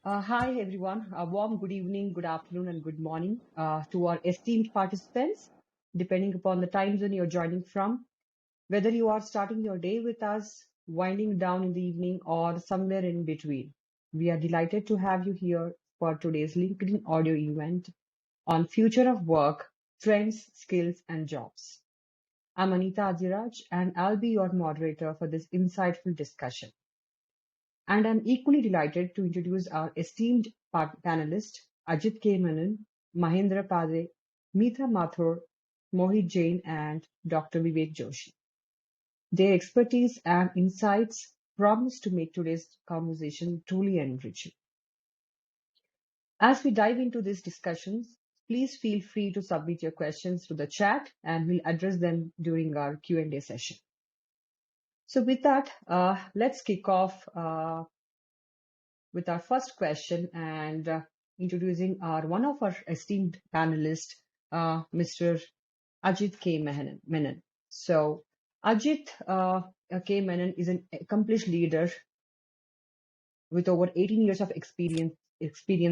Hi, everyone. A warm good evening, good afternoon, and good morning to our esteemed participants, depending upon the time zone you're joining from. Whether you are starting your day with us, winding down in the evening, or somewhere in between, we are delighted to have you here for today's LinkedIn audio event on future of work, trends, skills, and jobs. I'm Anita Adhiraj, and I'll be your moderator for this insightful discussion. And I'm equally delighted to introduce our esteemed panelists, Ajit K. Menon, Mahendra Pade, Meeta Mathur, Mohit Jain, and Dr. Vivek Joshi. Their expertise and insights promise to make today's conversation truly enriching. As we dive into these discussions, please feel free to submit your questions through the chat and we'll address them during our Q&A session. So with that, let's kick off with our first question and introducing one of our esteemed panelists, Mr. Ajit K. Menon. So Ajit K. Menon is an accomplished leader with over 18 years of experience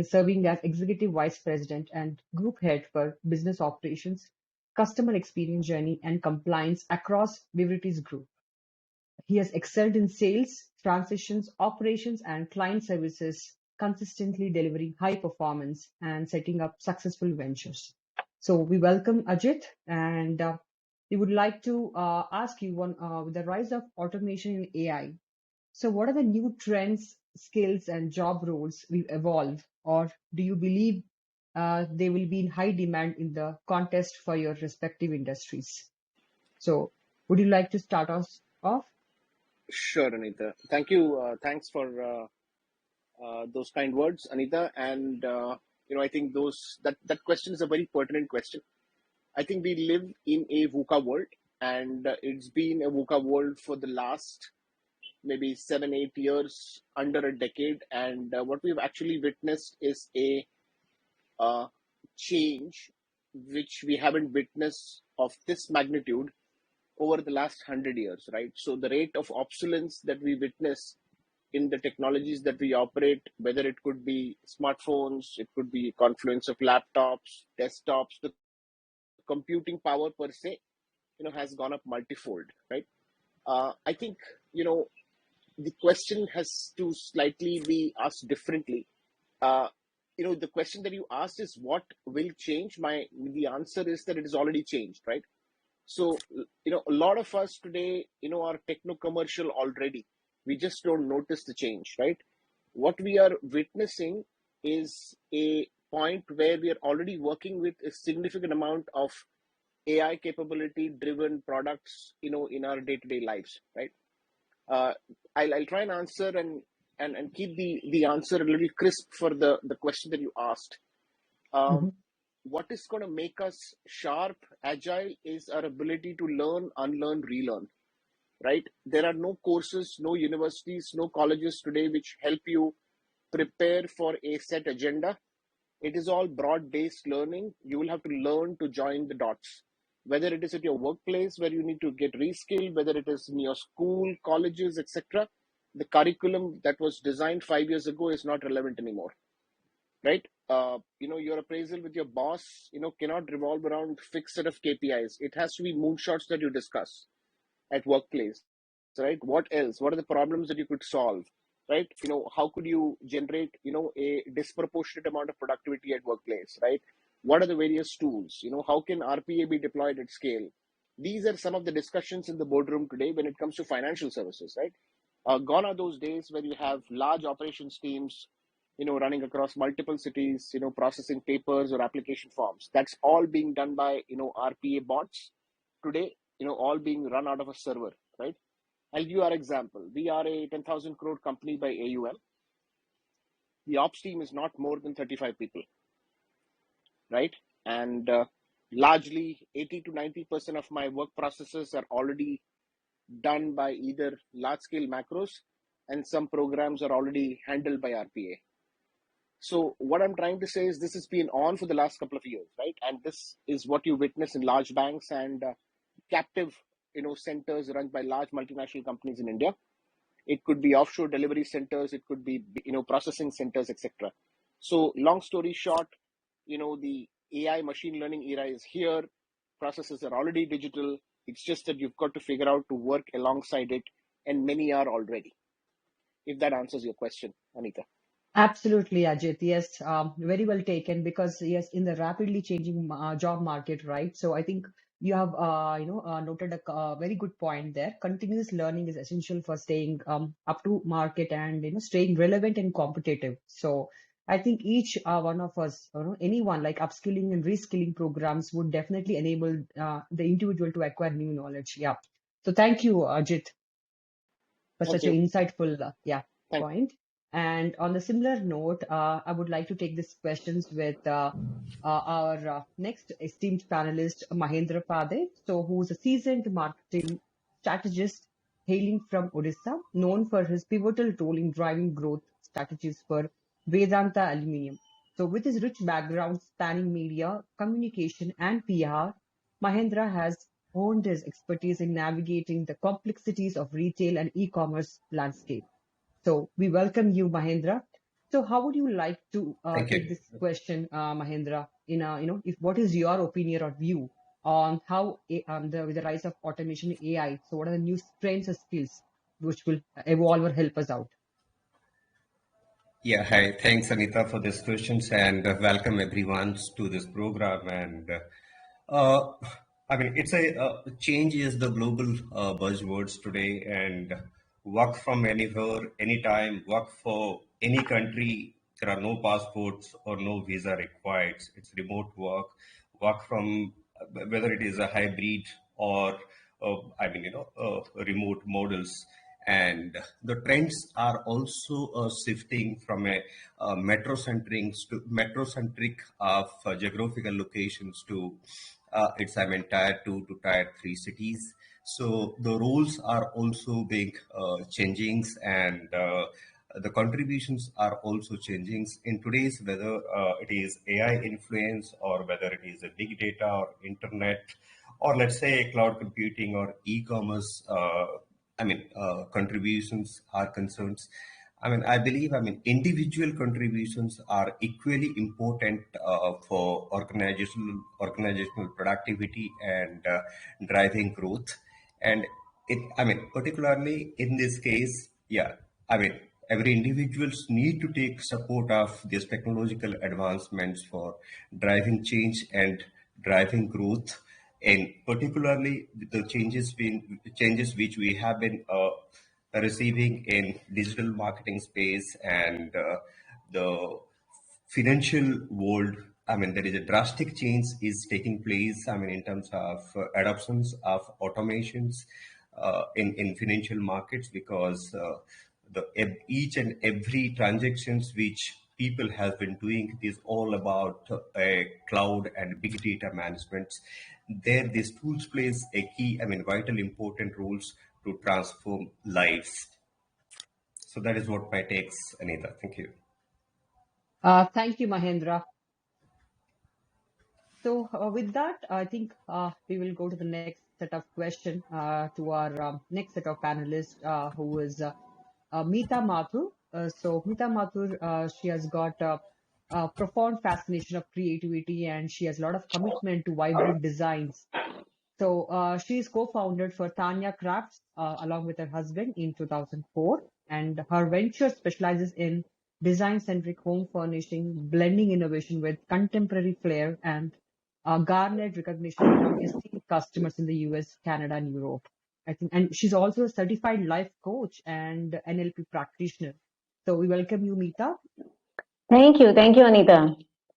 serving as Executive Vice President and Group Head for Business Operations, Customer Experience Journey, and Compliance across Beverages Group. He has excelled in sales, transitions, operations, and client services, consistently delivering high performance and setting up successful ventures. So we welcome Ajit, and we would like to ask you with the rise of automation in AI. So what are the new trends, skills, and job roles will evolve, or do you believe they will be in high demand in the contest for your respective industries? So would you like to start us off? Sure, Anita. Thank you. Thanks for those kind words, Anita. And I think that question is a very pertinent question. I think we live in a VUCA world, and it's been a VUCA world for the last maybe 7-8 years, under a decade. And what we've actually witnessed is a change which we haven't witnessed of this magnitude over the last 100 years, right? So the rate of obsolescence that we witness in the technologies that we operate, whether it could be smartphones, it could be confluence of laptops, desktops, the computing power per se, has gone up multifold, right? I think, the question has to slightly be asked differently. Uh, the question that you asked is what will change? The answer is that it has already changed, right? So, a lot of us today, are techno commercial already. We just don't notice the change, right? What we are witnessing is a point where we are already working with a significant amount of AI capability driven products, in our day to day lives, right? Uh, I'll try and answer and keep the answer a little crisp for the question that you asked. Um, Mhm. what is going to make us sharp, agile is our ability to learn, unlearn, relearn, right? There are no courses, no universities, no colleges today which help you prepare for a set agenda. It is all broad based learning. You will have to learn to join the dots. Whether it is at your workplace where you need to get reskilled, whether it is in your school, colleges, etc., the curriculum that was designed 5 years ago is not relevant anymore, right? Your appraisal with your boss, cannot revolve around fixed set of KPIs. It has to be moonshots that you discuss at workplace, right? What else? What are the problems that you could solve, right? How could you generate, a disproportionate amount of productivity at workplace, right? What are the various tools? How can RPA be deployed at scale? These are some of the discussions in the boardroom today when it comes to financial services, right? Gone are those days where you have large operations teams, running across multiple cities, processing papers or application forms. That's all being done by, RPA bots today, all being run out of a server, right? I'll give you our example. We are a 10,000 crore company by AUM. The ops team is not more than 35 people, right? And largely 80 to 90% of my work processes are already done by either large scale macros, and some programs are already handled by RPA. So what I'm trying to say is this has been on for the last couple of years, right? And this is what you witness in large banks and captive, centers run by large multinational companies in India. it could be offshore delivery centers, it could be processing centers, etc. So long story short, the AI machine learning era is here. Processes are already digital. It's just that you've got to figure out to work alongside it, and many are already. If that answers your question, Anita. Absolutely, Ajit. Yes, very well taken. Because yes, in the rapidly changing job market, right? So I think you have, noted a very good point there. Continuous learning is essential for staying up to market and staying relevant and competitive. So I think each one of us, anyone like upskilling and reskilling programs would definitely enable the individual to acquire new knowledge. Yeah. So thank you, Ajit, for Thank such an you. insightful Thank point. And on a similar note, I would like to take these questions with our next esteemed panelist, Mahendra Pade, so who's a seasoned marketing strategist hailing from Odisha, known for his pivotal role in driving growth strategies for Vedanta Aluminium. So with his rich background spanning media, communication, and PR, Mahendra has honed his expertise in navigating the complexities of retail and e-commerce landscape. So we welcome you, Mahendra. So how would you like to Thank take you. this question, Mahendra? If what is your opinion or view on how with the rise of automation, AI? So what are the new strengths or skills which will evolve or help us out? Yeah, hi. Thanks, Anita, for these questions, and welcome everyone to this program. And uh, I mean, it's a change is the global buzzwords today, and work from anywhere, anytime, work for any country. There are no passports or no visa required. It's remote work, work from whether it is a hybrid or remote models. And the trends are also shifting from a metrocentric of geographical locations to it's I mean tier 2 to tier 3 cities. So the roles are also being changing, and the contributions are also changing in today's, whether it is AI influence or whether it is a big data or internet, or let's say cloud computing or e-commerce. Contributions are concerns. I believe, individual contributions are equally important for organizational productivity and driving growth. And particularly in this case, yeah, I mean, every individuals need to take support of these technological advancements for driving change and driving growth, and particularly the changes which we have been receiving in digital marketing space and the financial world. There is a drastic change is taking place. In terms of adoptions of automations in financial markets, because each and every transactions which people have been doing is all about cloud and big data management. There, these tools plays a key, vital important roles to transform lives. So that is what my takes, Anita. Thank you. Thank you, Mahendra. So with that, I think we will go to the next set of question to our next set of panelists, who is Meeta Mathur. So Meeta Mathur, she has got a profound fascination of creativity, and she has a lot of commitment to vibrant designs. So she is co-founded for Tanya Crafts along with her husband in 2004, and her venture specializes in design-centric home furnishing, blending innovation with contemporary flair, and garnered recognition from esteemed customers in the US, Canada, and Europe. I think, and she's also a certified life coach and NLP practitioner. So we welcome you, Meeta. Thank you. Thank you, Anita.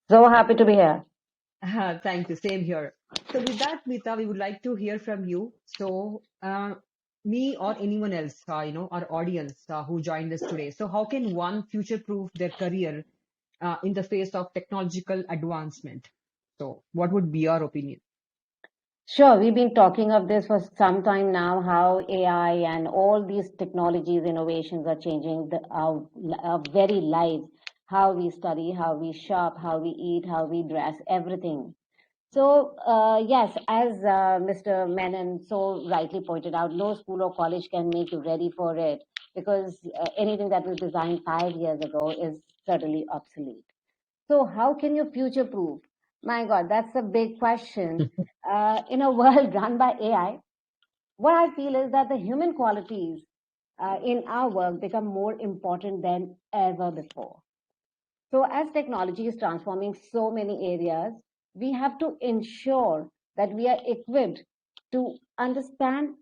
So happy to be here. Thank you. Same here. So with that, Meeta, we would like to hear from you. So me or anyone else, our audience who joined us today. So how can one future-proof their career in the face of technological advancement? So what would be your opinion? Sure, we've been talking of this for some time now, how AI and all these technologies, innovations are changing our very lives, how we study, how we shop, how we eat, how we dress, everything. So, yes, as Mr. Menon so rightly pointed out, no school or college can make you ready for it. because anything that was designed 5 years ago is certainly obsolete. So how can you future proof? My God, that's a big question. In a world run by AI, what I feel is that the human qualities in our work become more important than ever before. So as technology is transforming so many areas, we have to ensure that we are equipped to understand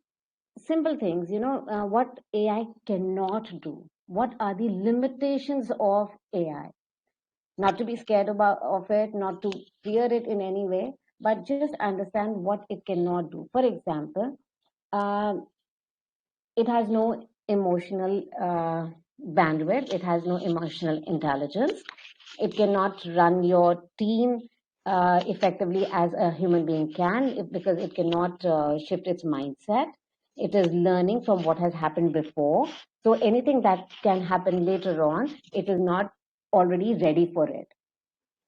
simple things, what AI cannot do. What are the limitations of AI? Not to be scared of it, not to fear it in any way, but just understand what it cannot do. For example, um, it has no emotional bandwidth, it has no emotional intelligence, it cannot run your team effectively as a human being can, because it cannot shift its mindset. It is learning from what has happened before. So anything that can happen later on, it is not already ready for it.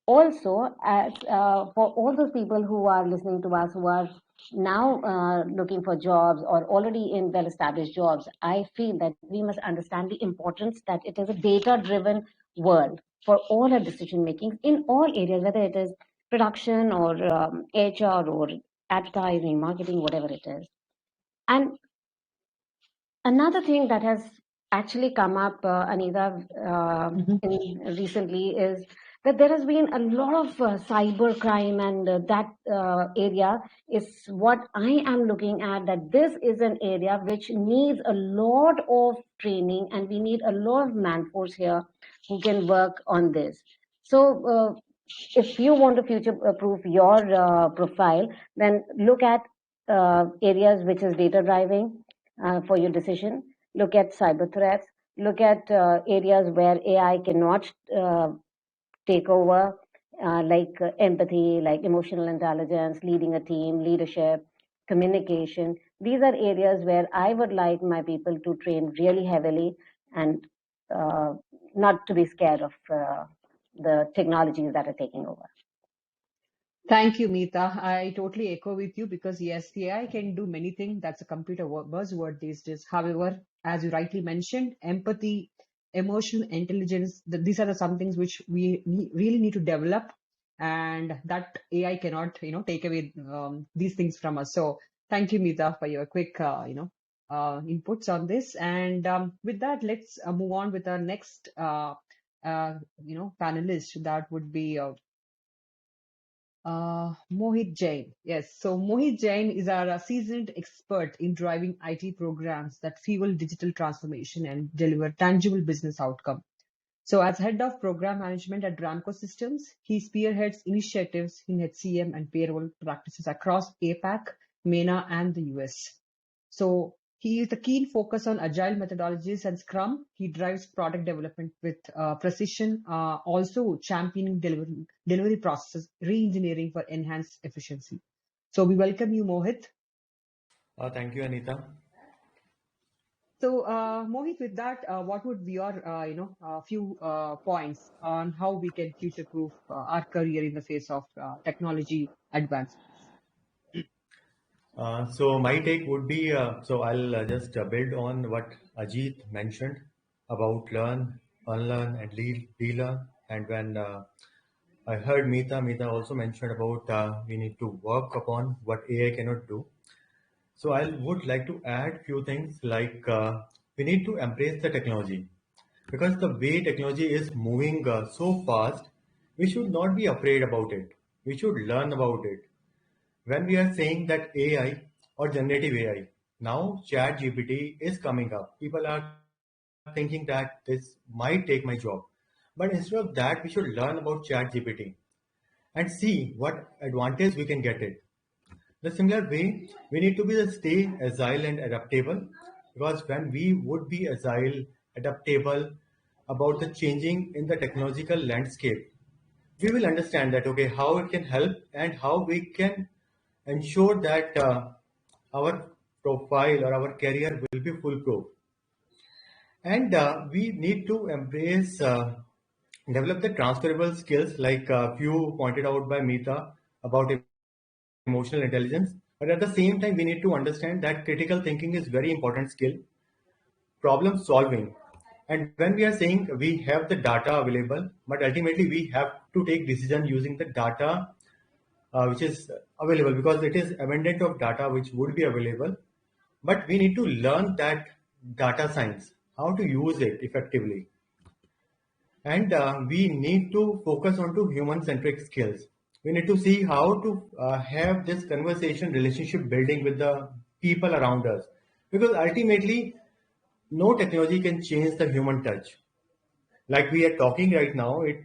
Also, as for all those people who are listening to us, who are now looking for jobs or already in well-established jobs, I feel that we must understand the importance that it is a data-driven world for all our decision making in all areas, whether it is production or HR or advertising, marketing, whatever it is. And another thing that has actually come up, Anita, recently is that there has been a lot of cyber crime, and that area is what I am looking at. That this is an area which needs a lot of training, and we need a lot of manforce here who can work on this. So, if you want to future-proof your profile, then look at areas which is data driving for your decision. Look at cyber threats. Look at areas where AI cannot take over, like empathy, like emotional intelligence, leading a team, leadership, communication. These are areas where I would like my people to train really heavily, and not to be scared of the technologies that are taking over. Thank you, Meeta. I totally echo with you because yes, the AI can do many things. That's a computer buzzword these days. However, as you rightly mentioned, empathy, emotional intelligence, these are some things which we really need to develop, and that AI cannot, take away these things from us. So thank you, Meeta, for your quick, inputs on this. And with that, let's move on with our next, panelist. That would be Mohit Jain. Yes, so Mohit Jain is our seasoned expert in driving IT programs that fuel digital transformation and deliver tangible business outcome. So as head of program management at Ramco Systems, he spearheads initiatives in HCM and payroll practices across APAC, MENA, and the US. So he is a keen focus on agile methodologies and Scrum. He drives product development with precision, also championing delivery processes, re-engineering for enhanced efficiency. So we welcome you, Mohit. Thank you, Anita. So Mohit, with that, what would be your, few points on how we can future-proof our career in the face of technology advancements? So my take would be, so I'll just build on what Ajit mentioned about learn, unlearn, and relearn. And when I heard Meeta also mentioned about we need to work upon what AI cannot do. So I would like to add few things like we need to embrace the technology, because the way technology is moving so fast, we should not be afraid about it. We should learn about it. When we are saying that AI or generative AI, now ChatGPT is coming up. People are thinking that this might take my job. But instead of that, we should learn about ChatGPT and see what advantage we can get it. The similar way, we need to stay agile and adaptable, because when we would be agile, adaptable about the changing in the technological landscape, we will understand that okay, how it can help and how we can ensure that our profile or our career will be foolproof. And we need to embrace, develop the transferable skills like few pointed out by Meeta about emotional intelligence. But at the same time, we need to understand that critical thinking is very important skill problem solving. And when we are saying we have the data available, but ultimately we have to take decision using the data which is available, because it is abundant of data which would be available, but we need to learn that data science, how to use it effectively. And we need to focus on to human-centric skills. We need to see how to have this conversation, relationship building with the people around us, because ultimately no technology can change the human touch. Like we are talking right now, it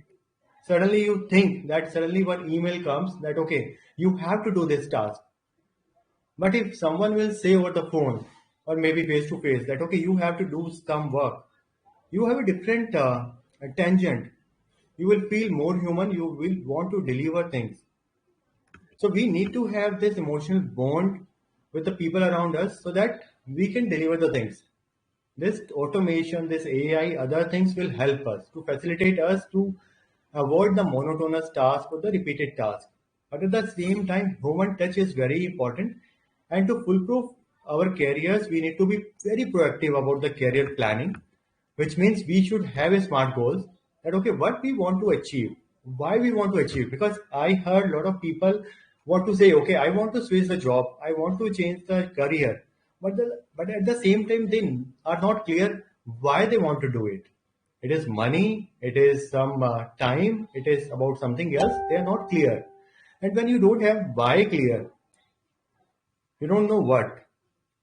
suddenly you think that suddenly one email comes that okay, you have to do this task. But if someone will say over the phone or maybe face to face that okay, you have to do some work, you have a different tangent. You will feel more human. You will want to deliver things. So we need to have this emotional bond with the people around us so that we can deliver the things. This automation, this AI, other things will help us to facilitate us to avoid the monotonous task or the repeated task. But at the same time, human touch is very important. And to foolproof our careers, we need to be very proactive about the career planning, which means we should have a smart goals that okay, what we want to achieve, why we want to achieve. Because I heard a lot of people want to say, okay, I want to switch the job, I want to change the career, but at the same time they are not clear why they want to do it. It is money, it is some time, it is about something else. They are not clear. And when you don't have why clear, you don't know what,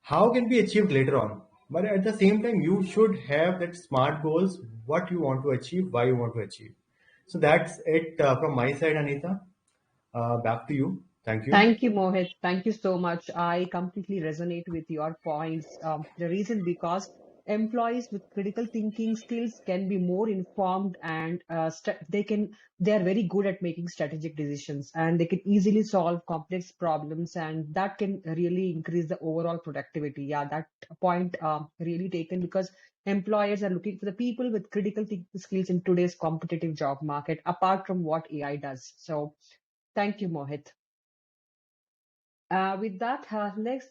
how can be achieved later on. But at the same time, you should have that smart goals, what you want to achieve, why you want to achieve. So that's it from my side, Anita. Back to you. Thank you. Thank you, Mohit. Thank you so much. I completely resonate with your points. The reason because employees with critical thinking skills can be more informed and they are very good at making strategic decisions and they can easily solve complex problems and that can really increase the overall productivity. Yeah, that point really taken because employers are looking for the people with critical thinking skills in today's competitive job market, apart from what AI does. So thank you, Mohit. With that, let's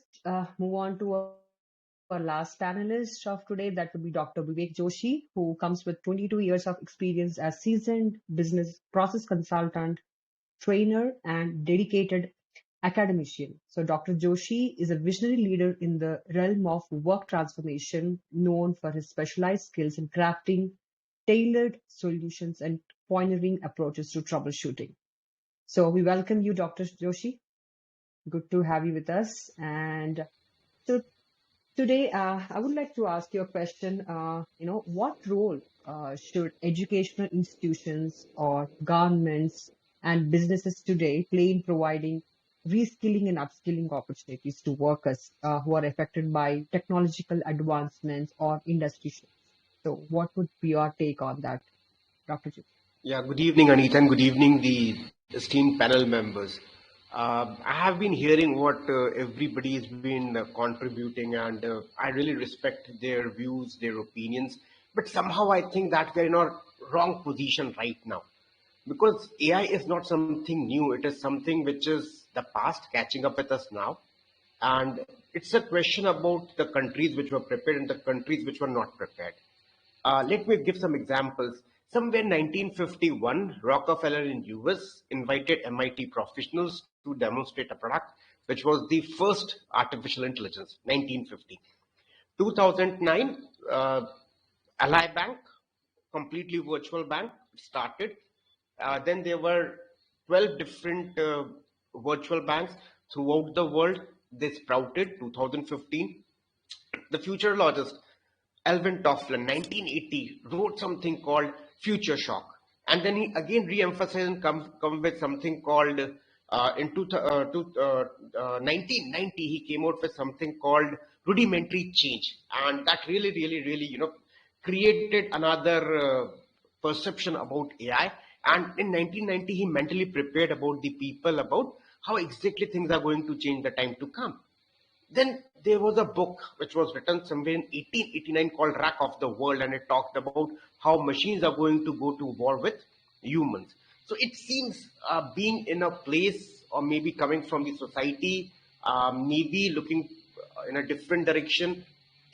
move on to our last panelist of today. That would be Dr. Vivek Joshi, who comes with 22 years of experience as seasoned business process consultant, trainer, and dedicated academician. So Dr. Joshi is a visionary leader in the realm of work transformation, known for his specialized skills in crafting tailored solutions and pioneering approaches to troubleshooting. So we welcome you, Dr. Joshi. Good to have you with us. And so today, I would like to ask you a question. What role should educational institutions or governments and businesses today play in providing reskilling and upskilling opportunities to workers who are affected by technological advancements or industry shifts? So, what would be your take on that, Dr. Joshi? Yeah, good evening, Anita, and good evening, the esteemed panel members. I have been hearing what everybody has been contributing, and I really respect their views, their opinions. But somehow I think that we're in a wrong position right now. Because AI is not something new, it is something which is the past catching up with us now. And it's a question about the countries which were prepared and the countries which were not prepared. Let me give some examples. Somewhere in 1951, Rockefeller in US invited MIT professionals to demonstrate a product which was the first artificial intelligence, 1950. 2009, Ally Bank, completely virtual bank, started. Then there were 12 different virtual banks throughout the world. They sprouted 2015. The futurologist Alvin Toffler, 1980, wrote something called Future Shock. And then he again re-emphasized and come with something called, in 1990, he came out with something called rudimentary change. And that really, created another perception about AI. And in 1990, he mentally prepared about the people about how exactly things are going to change the time to come. Then there was a book which was written somewhere in 1889 called Wreck of the World, and it talked about how machines are going to go to war with humans. So it seems being in a place or maybe coming from the society, maybe looking in a different direction,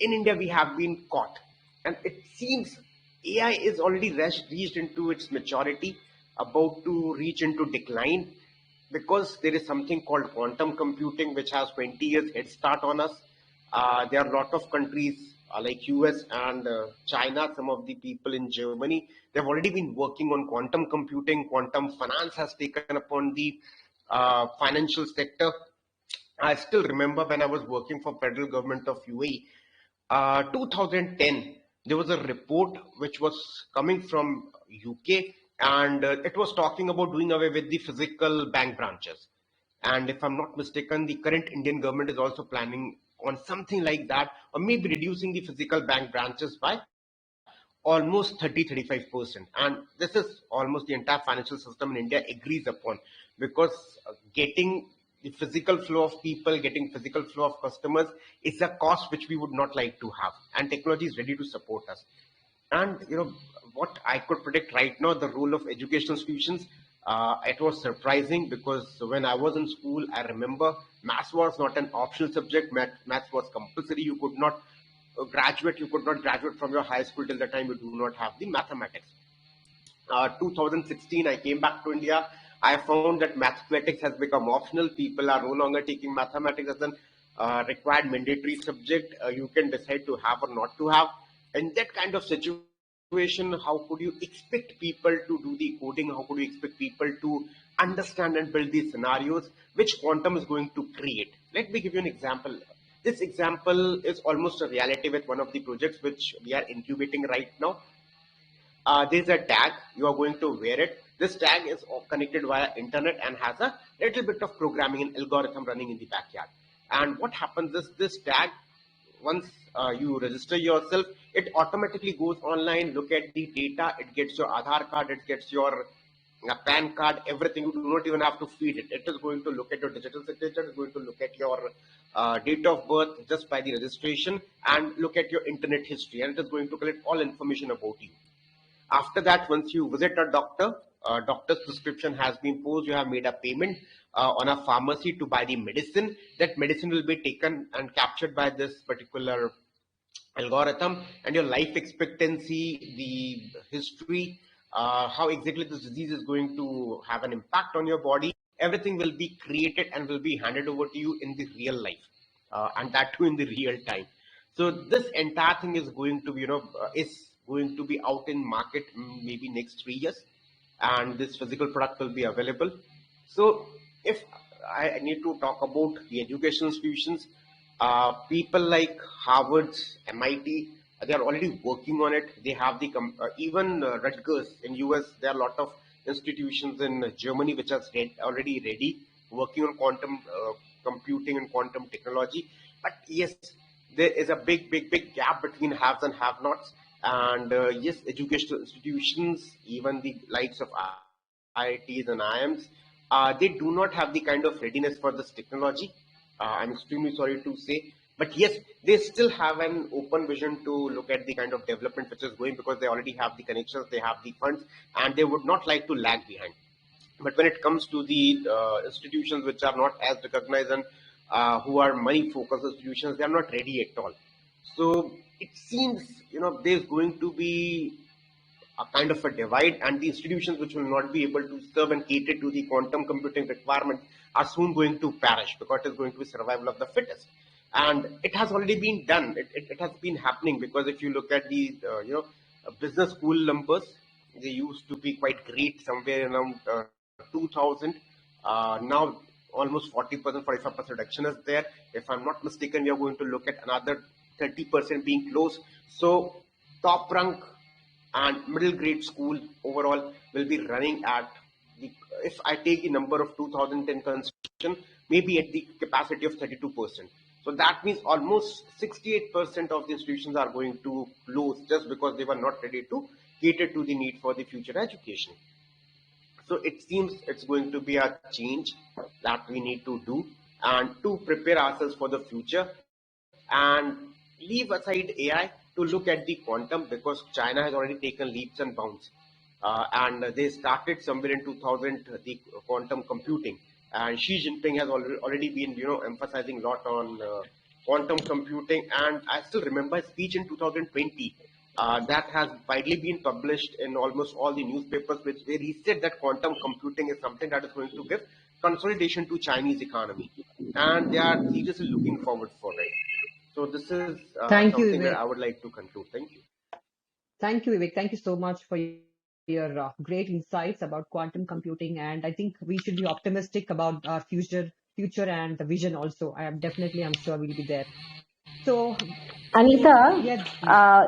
in India we have been caught. And it seems AI is already reached into its maturity, about to reach into decline, because there is something called quantum computing which has 20 years head start on us. There are a lot of countries like US and China, some of the people in Germany, they've already been working on quantum computing. Quantum finance has taken upon the financial sector. I still remember when I was working for federal government of UAE, 2010, there was a report which was coming from UK, and it was talking about doing away with the physical bank branches. And if I'm not mistaken, the current Indian government is also planning on something like that, or maybe reducing the physical bank branches by almost 30-35%. And this is almost the entire financial system in India agrees upon, because getting the physical flow of people, getting physical flow of customers is a cost which we would not like to have, and technology is ready to support us. And what I could predict right now, the role of educational institutions, it was surprising, because when I was in school, I remember maths was not an optional subject. Maths was compulsory. You could not graduate from your high school till the time you do not have the mathematics. 2016, I came back to India. I found that mathematics has become optional. People are no longer taking mathematics as an required mandatory subject. You can decide to have or not to have. In that kind of situation, how could you expect people to do the coding? How could you expect people to understand and build these scenarios which quantum is going to create? Let me give you an example. This example is almost a reality with one of the projects which we are incubating right now. There's a tag, you are going to wear it. This tag is connected via internet and has a little bit of programming and algorithm running in the backyard. And what happens is, this tag, once you register yourself, it automatically goes online, look at the data, it gets your Aadhaar card, it gets your PAN card, everything. You do not even have to feed it. It is going to look at your digital signature, it is going to look at your date of birth just by the registration, and look at your internet history, and it is going to collect all information about you. After that, once you visit a doctor, doctor's prescription has been posed, you have made a payment on a pharmacy to buy the medicine. That medicine will be taken and captured by this particular algorithm, and your life expectancy, the history, how exactly this disease is going to have an impact on your body, everything will be created and will be handed over to you in the real life, and that too in the real time. So this entire thing is going to be, is going to be out in market maybe next 3 years, and this physical product will be available. So if I need to talk about the educational institutions, people like Harvard's, MIT, they are already working on it. They have the even Rutgers in US. There are a lot of institutions in Germany which are already ready, working on quantum computing and quantum technology. But yes, there is a big gap between haves and have-nots. And yes, educational institutions, even the likes of IITs and IIMs, they do not have the kind of readiness for this technology. I'm extremely sorry to say, but yes, they still have an open vision to look at the kind of development which is going, because they already have the connections, they have the funds, and they would not like to lag behind. But when it comes to the institutions which are not as recognized and who are money-focused institutions, they are not ready at all. So it seems, there's going to be a kind of a divide, and the institutions which will not be able to serve and cater to the quantum computing requirements are soon going to perish, because it is going to be survival of the fittest. And it has already been done. It has been happening, because if you look at the business school numbers, they used to be quite great somewhere around 2000. Now almost 40%, 45% reduction is there. If I'm not mistaken, we are going to look at another 30% being closed. So top rank and middle grade school overall will be running at the, if I take the number of 2010 construction, maybe at the capacity of 32%. So that means almost 68% of the institutions are going to close, just because they were not ready to cater to the need for the future education. So it seems it's going to be a change that we need to do, and to prepare ourselves for the future, and leave aside AI to look at the quantum, because China has already taken leaps and bounds, and they started somewhere in 2000 the quantum computing, and Xi Jinping has already been emphasizing a lot on quantum computing, and I still remember a speech in 2020 that has widely been published in almost all the newspapers, where he said that quantum computing is something that is going to give consolidation to Chinese economy, and they are seriously looking forward for it. So this is Thank you, something that Vivek. I would like to conclude. Thank you. Thank you, Vivek. Thank you so much for your great insights about quantum computing. And I think we should be optimistic about our future and the vision also. I'm sure we'll be there. So, Anita, yeah,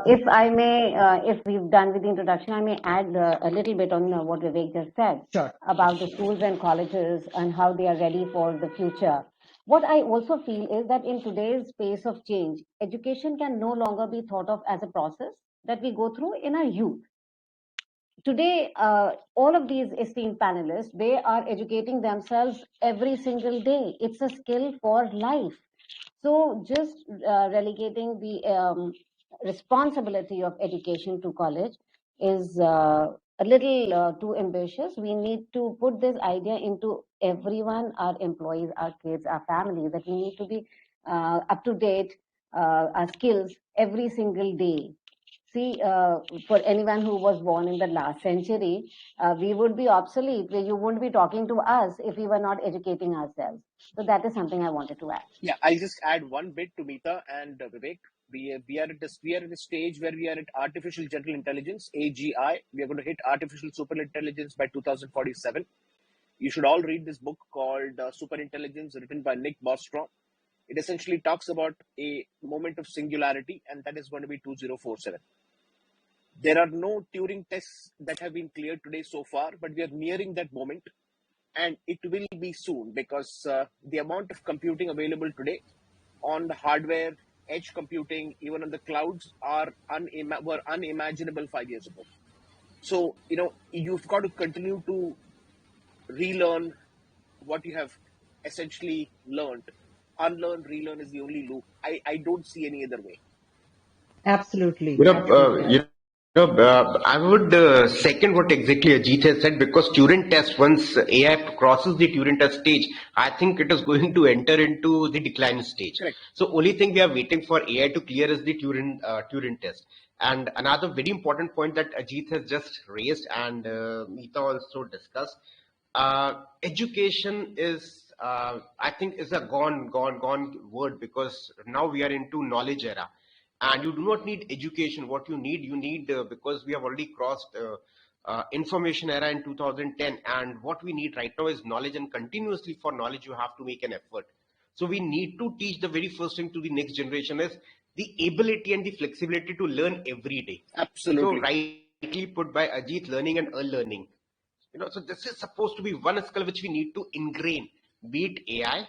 if I may, if we've done with the introduction, I may add a little bit on what Vivek just said sure. about the schools and colleges and how they are ready for the future. What I also feel is that in today's pace of change, education can no longer be thought of as a process that we go through in our youth. Today, all of these esteemed panelists, they are educating themselves every single day. It's a skill for life. So just relegating the responsibility of education to college is a little too ambitious. We need to put this idea into everyone, our employees, our kids, our families, that we need to be up to date, our skills every single day. See, for anyone who was born in the last century, we would be obsolete. You wouldn't be talking to us if we were not educating ourselves. So that is something I wanted to add. Yeah, I'll just add one bit to Meeta and Vivek. We are at a stage where we are at artificial general intelligence, AGI. We are going to hit artificial super intelligence by 2047. You should all read this book called Super Intelligence, written by Nick Bostrom. It essentially talks about a moment of singularity, and that is going to be 2047. There are no Turing tests that have been cleared today so far, but we are nearing that moment, and it will be soon, because the amount of computing available today on the hardware, edge computing, even on the clouds were unimaginable 5 years ago. So, you've got to continue to relearn what you have essentially learned. Unlearn, relearn is the only loop. I don't see any other way. Absolutely. I would second what exactly Ajit has said, because Turing test, once AI crosses the Turing test stage, I think it is going to enter into the decline stage. Correct. So only thing we are waiting for AI to clear is the Turing test. And another very important point that Ajit has just raised, and Meeta also discussed, education is, I think, is a gone word, because now we are into knowledge era. And you do not need education. What you need, because we have already crossed information era in 2010, and what we need right now is knowledge, and continuously for knowledge you have to make an effort. So we need to teach the very first thing to the next generation is the ability and the flexibility to learn every day. Absolutely. So rightly put by Ajit, learning and unlearning. So this is supposed to be one skill which we need to ingrain, be it AI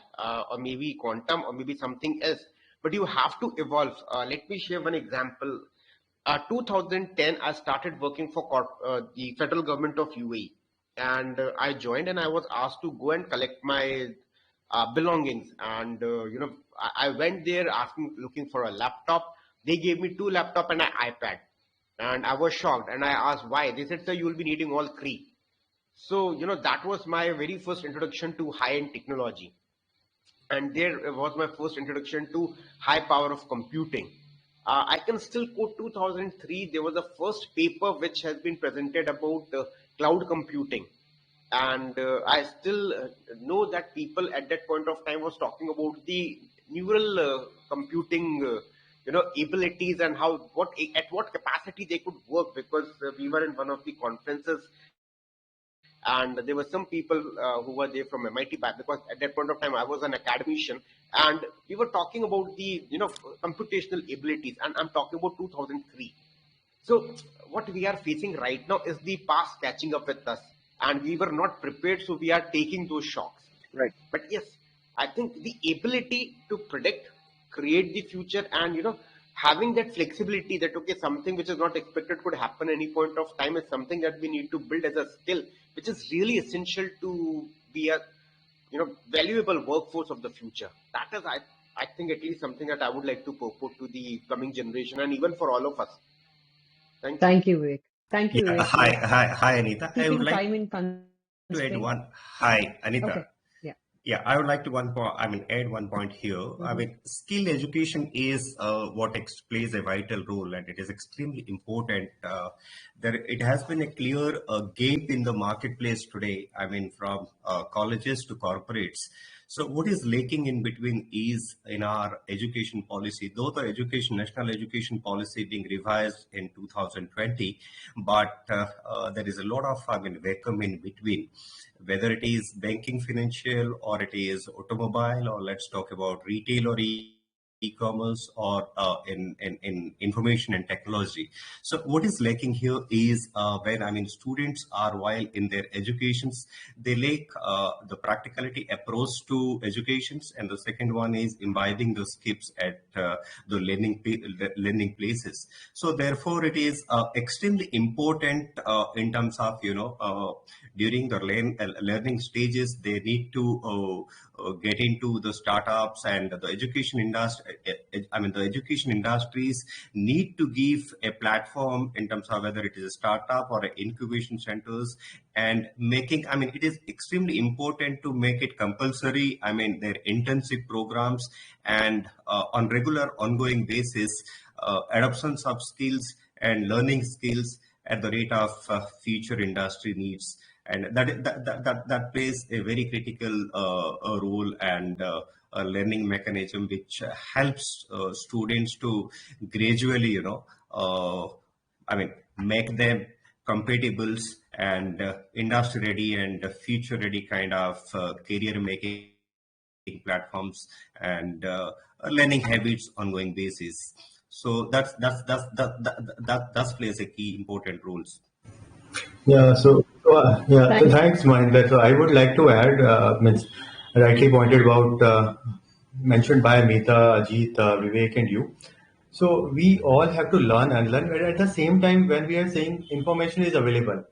or maybe quantum or maybe something else. But you have to evolve. Let me share one example. 2010, I started working for the federal government of UAE, and I joined, and I was asked to go and collect my belongings. And I went there looking for a laptop. They gave me 2 laptops and an iPad, and I was shocked. And I asked why. They said, "Sir, you will be needing all 3." So that was my very first introduction to high-end technology. And there was my first introduction to high power of computing. I can still quote 2003. There was the first paper which has been presented about cloud computing, and I still know that people at that point of time was talking about the neural computing, abilities, and at what capacity they could work, because we were in one of the conferences. And there were some people who were there from MIT back, because at that point of time I was an academician, and we were talking about the computational abilities, and I'm talking about 2003. So what we are facing right now is the past catching up with us, and we were not prepared, so we are taking those shocks. Right. But yes, I think the ability to predict, create the future, and having that flexibility that something which is not expected could happen any point of time is something that we need to build as a skill, which is really essential to be a valuable workforce of the future. That is, I think, at least something that I would like to put to the coming generation, and even for all of us. Thank you, Vivek. Thank you, Yeah. Vivek. Hi, Anita. I would like time in to add one. Hi, Anita. Okay. Yeah. Yeah, I would like to add one point here. I mean, skill education is what plays a vital role, and it is extremely important. It has been a clear gap in the marketplace today. I mean, from colleges to corporates. So, what is lacking in between is in our education policy. Though the national education policy being revised in 2020, but there is a lot of vacuum in between, whether it is banking, financial, or it is automobile, or let's talk about retail or e-commerce, or in information and technology. So what is lacking here is when students are, while in their educations, they lack the practicality approach to educations, and the second one is imbibing the skills at the learning places. So therefore, it is extremely important in terms of during the learning stages, they need to get into the startups and the education industry. The education industries need to give a platform in terms of whether it is a startup or incubation centers, and making. It is extremely important to make it compulsory. Their intensive programs, and on regular, ongoing basis, adoptions of skills and learning skills at the rate of future industry needs, and that plays a very critical role, and a learning mechanism which helps students to gradually make them compatibles and industry ready and future ready kind of career making platforms, and learning habits ongoing basis. So that plays a key important roles. Yeah, so Thank thanks, Mahinder. So I would like to add, rightly pointed about, mentioned by Meeta, Ajit, Vivek, and you. So we all have to learn and learn, but at the same time, when we are saying information is available,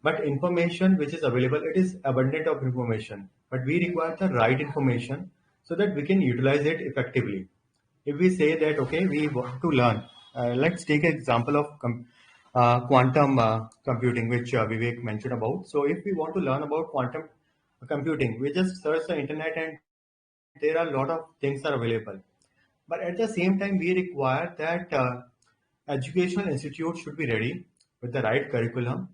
but information which is available, it is abundant of information, but we require the right information so that we can utilize it effectively. If we say that, okay, we want to learn, let's take an example of quantum computing, which Vivek mentioned about. So if we want to learn about quantum computing, we just search the internet and there are a lot of things are available. But at the same time, we require that educational institutes should be ready with the right curriculum.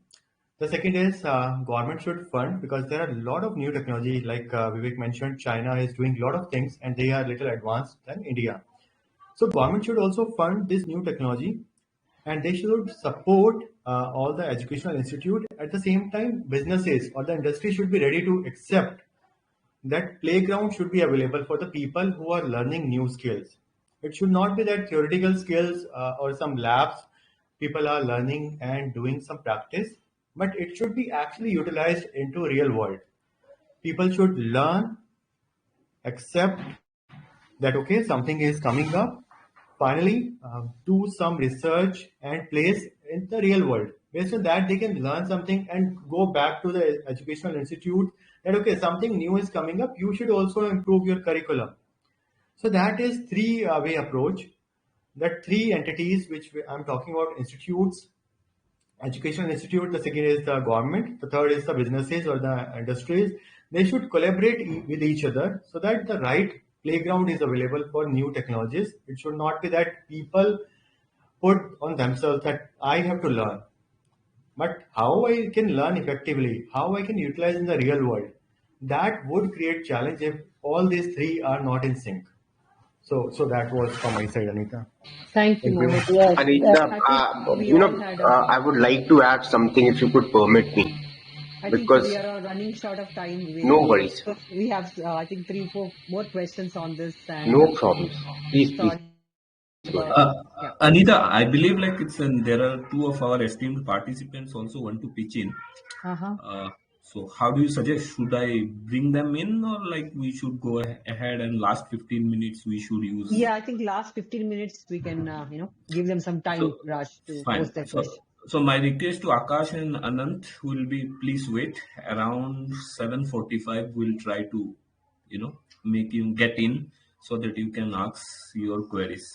The second is government should fund, because there are a lot of new technology, like Vivek mentioned, China is doing a lot of things and they are little advanced than India. So government should also fund this new technology, and they should support all the educational institute. At the same time, businesses or the industry should be ready to accept that playground should be available for the people who are learning new skills. It should not be that theoretical skills or some labs people are learning and doing some practice, but it should be actually utilized into real world. People should learn, accept that, okay, something is coming up, finally do some research and place in the real world. Based on that, they can learn something and go back to the educational institute that, okay, something new is coming up, you should also improve your curriculum. So that is three-way approach. That three entities which I'm talking about: institutes, educational institute, the second is the government, the third is the businesses or the industries. They should collaborate with each other so that the right playground is available for new technologies. It should not be that people put on themselves that I have to learn, but how I can learn effectively, how I can utilize in the real world. That would create challenge if all these three are not in sync. So that was from my side, Anita. Thank you, Thank you. Mohit. Yes, Anita, I think we all had a. I would like to add something if you could permit me, I think we because are running short of time, Vivek. no worries, We have, I think, 3, 4 more questions on this, and no problems. Please, sorry go ahead. about yeah. Anita, I believe like there are two of our esteemed participants also want to pitch in. So how do you suggest? Should I bring them in, or like we should go ahead and last 15 minutes we should use? Yeah, I think last 15 minutes we can, give them some time, So Raj, to fine. post their question. So my request to Akash and Anant will be, please wait around 7:45. We'll try to, make you get in so that you can ask your queries.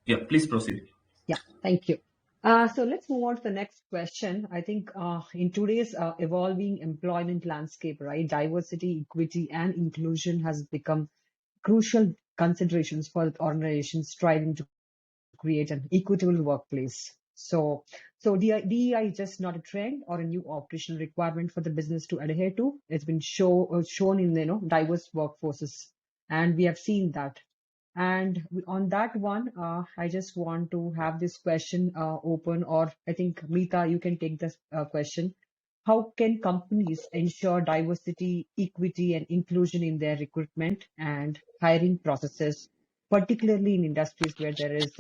Yeah, please proceed. Yeah, thank you. So let's move on to the next question. I think in today's evolving employment landscape, right, diversity, equity, and inclusion has become crucial considerations for organizations striving to create an equitable workplace. So DEI is just not a trend or a new operational requirement for the business to adhere to. It's been shown in diverse workforces, and we have seen that. And on that one, I just want to have this question open, or I think Meeta, you can take this question. How can companies ensure diversity, equity, and inclusion in their recruitment and hiring processes, particularly in industries where there is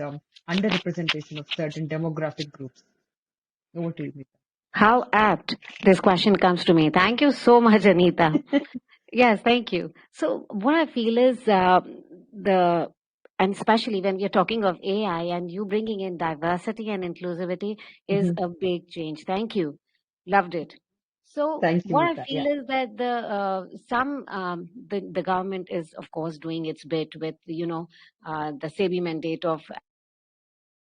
underrepresentation of certain demographic groups? Over to you, Meeta. How apt this question comes to me. Thank you so much, Anita. Yes, thank you. So what I feel is and especially when we're talking of AI and you bringing in diversity and inclusivity is a big change. Thank you. Loved it. So Thank you, what I Meeta. feel is that the government is of course doing its bit with the SEBI mandate of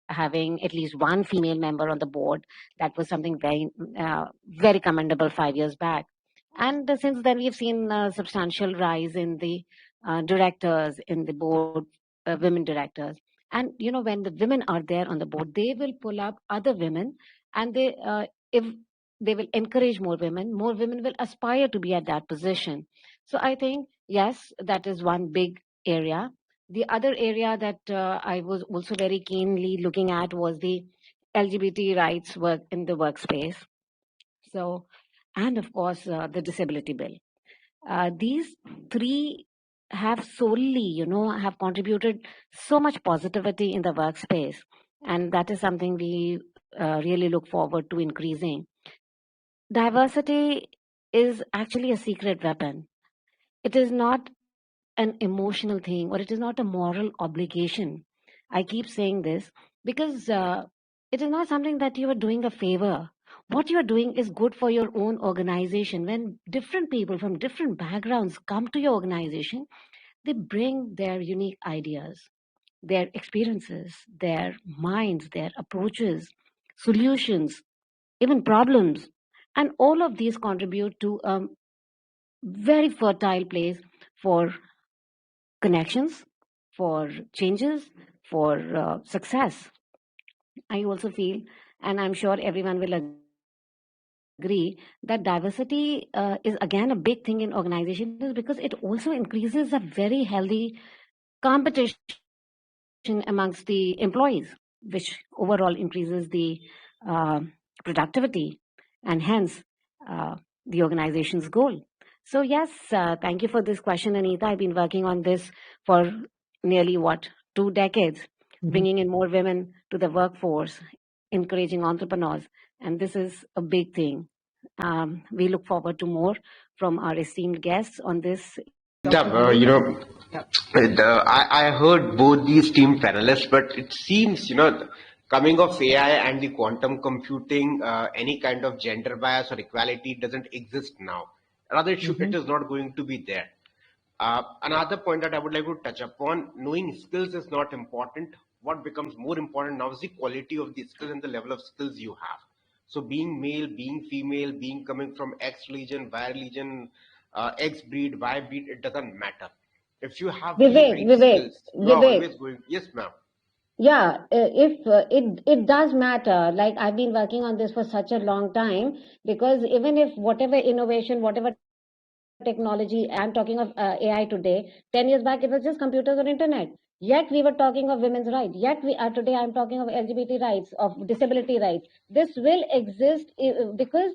having at least one female member on the board. That was something very commendable 5 years back. And since then, we've seen a substantial rise in the directors in the board, women directors. And, when the women are there on the board, they will pull up other women, and if they will encourage more women will aspire to be at that position. So I think, yes, that is one big area. The other area that I was also very keenly looking at was the LGBT rights work in the workspace. So, and of course, the disability bill. These three have solely, have contributed so much positivity in the workspace. And that is something we really look forward to increasing. Diversity is actually a secret weapon. It is not an emotional thing, or it is not a moral obligation. I keep saying this because it is not something that you are doing a favor. What you are doing is good for your own organization. When different people from different backgrounds come to your organization, they bring their unique ideas, their experiences, their minds, their approaches, solutions, even problems. And all of these contribute to a very fertile place for connections, for changes, for success. I also feel, and I'm sure everyone will agree, that diversity is again a big thing in organizations because it also increases a very healthy competition amongst the employees, which overall increases the productivity and hence the organization's goal. So yes, thank you for this question, Anita. I've been working on this for nearly 2 decades, bringing in more women to the workforce, encouraging entrepreneurs, and this is a big thing. We look forward to more from our esteemed guests on this. I heard both these esteemed panelists, but it seems, coming of AI and the quantum computing, any kind of gender bias or equality doesn't exist now. Rather, it is not going to be there. Another point that I would like to touch upon, knowing skills is not important. What becomes more important now is the quality of the skills and the level of skills you have. So being male, being female, being coming from X religion, Y religion, X breed, Y breed, it doesn't matter. If you have Vivek, skills, you are always going. Yes, ma'am. Yeah, if it does matter. Like I've been working on this for such a long time, because even if whatever innovation, whatever technology, I'm talking of AI today, 10 years back, it was just computers or internet. Yet we were talking of women's rights. Yet we are today, I'm talking of LGBT rights, of disability rights. This will exist because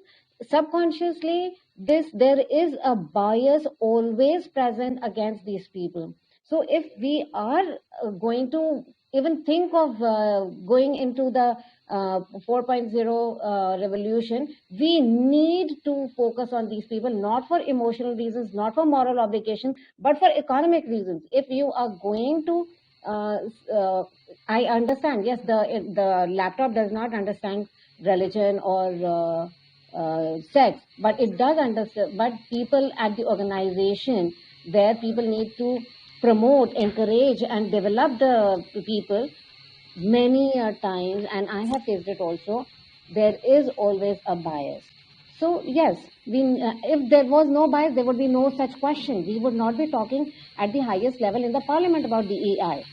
subconsciously there is a bias always present against these people. So if we are going to even think of going into the 4.0 revolution, we need to focus on these people, not for emotional reasons, not for moral obligations, but for economic reasons. If you are going to, I understand, yes, the laptop does not understand religion or sex, but it does understand. But people at the organization, where people need to promote, encourage, and develop the people, many times, and I have faced it also, there is always a bias. So yes, if there was no bias, there would be no such question. We would not be talking at the highest level in the parliament about DEI.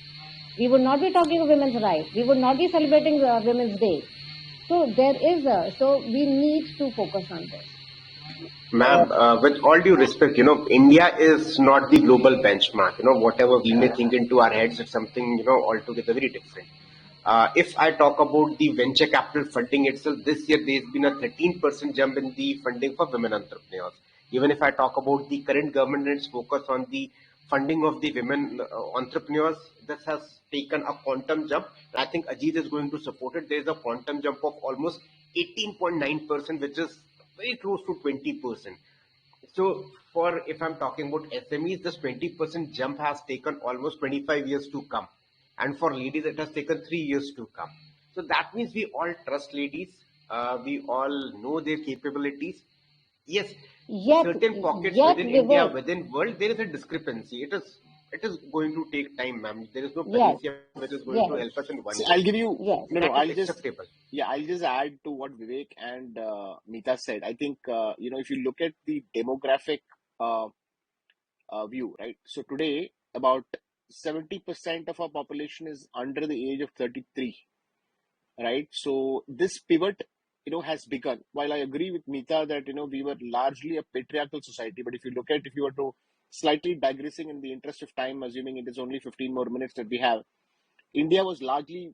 We would not be talking of women's rights. We would not be celebrating Women's Day. So so we need to focus on this. Ma'am, with all due respect, India is not the global benchmark. Whatever we may think into our heads, it's something, altogether very different. If I talk about the venture capital funding itself, this year there's been a 13% jump in the funding for women entrepreneurs. Even if I talk about the current government's focus on the funding of the women entrepreneurs, this has taken a quantum jump. I think Ajit is going to support it. There's a quantum jump of almost 18.9%, which is very close to 20%. So if I'm talking about SMEs, this 20% jump has taken almost 25 years to come. And for ladies, it has taken 3 years to come. So that means we all trust ladies. We all know their capabilities. Yes, certain pockets within India, within world, there is a discrepancy. It is going to take time, ma'am. There is no panacea which is going to help us in one day. I'll give you acceptable. I'll just add to what Vivek and Meeta said. I think if you look at the demographic view, right? So today, about 70% of our population is under the age of 33, right? So this pivot, has begun. While I agree with Meeta that, we were largely a patriarchal society, but if you were to slightly digressing in the interest of time, assuming it is only 15 more minutes that we have, India was largely,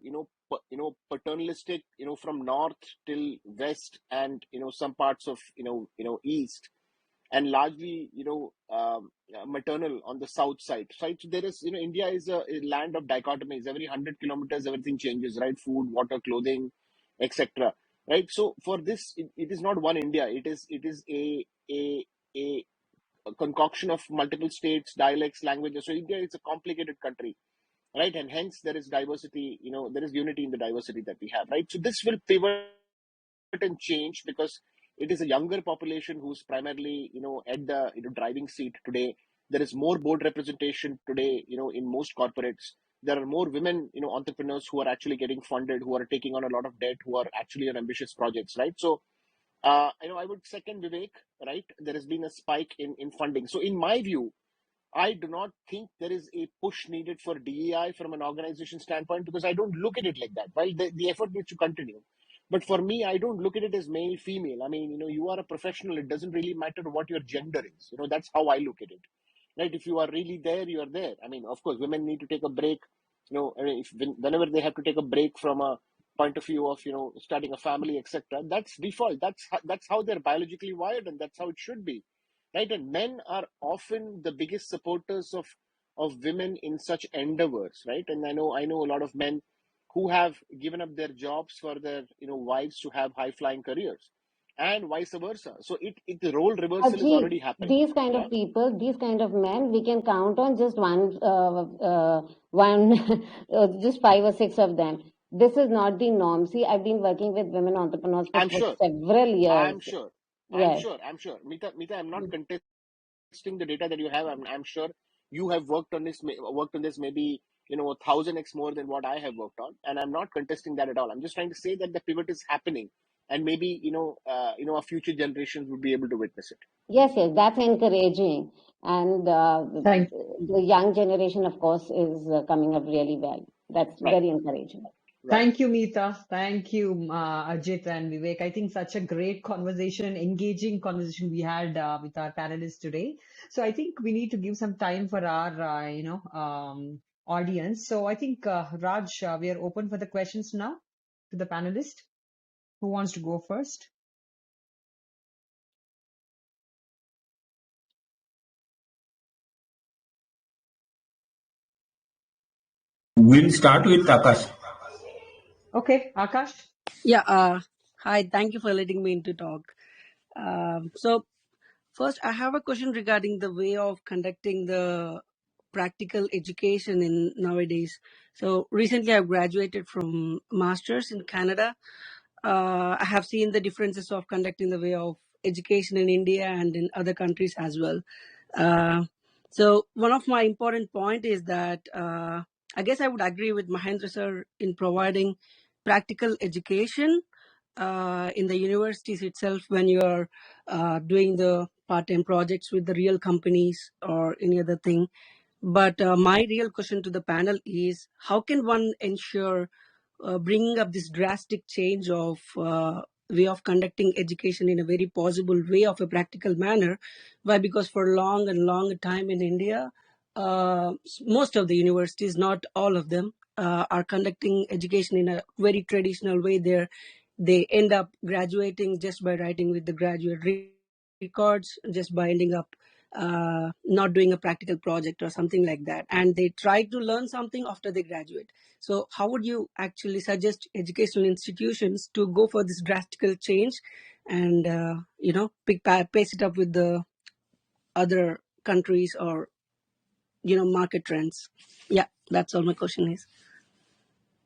paternalistic, from north till west and, some parts of, east, and largely, maternal on the south side. So there is, India is a land of dichotomies. Every 100 kilometers, everything changes, right? Food, water, clothing, etc. Right. So for this, it is not one India. It is a concoction of multiple states, dialects, languages. So India is a complicated country, right? And hence there is diversity. There is unity in the diversity that we have, right? So this will pivot and change because it is a younger population who's primarily, at the driving seat today. There is more board representation today, in most corporates. There are more women, entrepreneurs who are actually getting funded, who are taking on a lot of debt, who are actually on ambitious projects, right? So, I would second Vivek, right? There has been a spike in funding. So in my view, I do not think there is a push needed for DEI from an organization standpoint because I don't look at it like that. While the effort needs to continue. But for me, I don't look at it as male, female. I mean, you are a professional. It doesn't really matter what your gender is. That's how I look at it. Right? If you are really there, you are there. I mean, of course, women need to take a break. Whenever they have to take a break from a point of view of, starting a family, etc. That's default. That's how they're biologically wired, and that's how it should be. Right? And men are often the biggest supporters of women in such endeavors, right? And I know a lot of men who have given up their jobs for their wives to have high flying careers, and vice versa. So the role reversal is already happening. These kind of people, these kind of men, we can count on just just 5 or 6 of them. This is not the norm. See, I've been working with women entrepreneurs for several years. I'm sure. Meeta, I'm not contesting the data that you have. I'm sure you have worked on this maybe 1,000x more than what I have worked on, and I'm not contesting that at all. I'm just trying to say that the pivot is happening, and maybe our future generations would be able to witness it. Yes, that's encouraging, and the young generation, of course, is coming up really well. That's very encouraging. Right. Thank you, Meeta. Thank you, Ajit and Vivek. I think such a great conversation, engaging conversation we had with our panelists today. So I think we need to give some time for our, audience. So I think, Raj, we are open for the questions now to the panelists. Who wants to go first? We'll start with Akash. Okay, Akash. Yeah. Hi. Thank you for letting me in to talk. So first, I have a question regarding the way of conducting the practical education in nowadays. So recently, I've graduated from master's in Canada. I have seen the differences of conducting the way of education in India and in other countries as well. So one of my important point is that I guess I would agree with Mahendra sir in providing practical education in the universities itself when you're doing the part-time projects with the real companies or any other thing. But my real question to the panel is, how can one ensure bringing up this drastic change of way of conducting education in a very possible way of a practical manner? Why? Because for long time in India, most of the universities, not all of them, are conducting education in a very traditional way. They end up graduating just by writing with the graduate records, just by ending up not doing a practical project or something like that. And they try to learn something after they graduate. So how would you actually suggest educational institutions to go for this drastic change and, pace it up with the other countries or, market trends? Yeah, that's all my question is.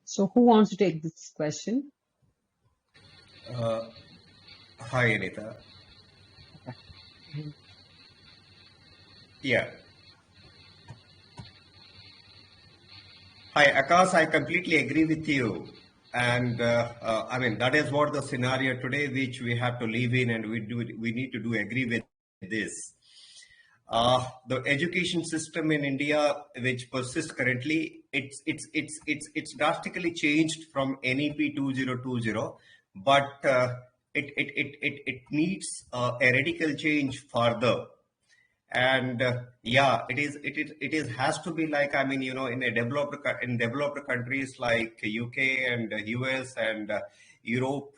So who wants to take this question? Hi, Anita. Yeah. Hi, Akash, I completely agree with you. And I mean, that is what the scenario today, which we have to live in, and we need to do agree with this. The education system in India, which persists currently, it's drastically changed from NEP 2020, but it needs a radical change further. And it has to be like, I mean, in developed countries like UK and US and Europe,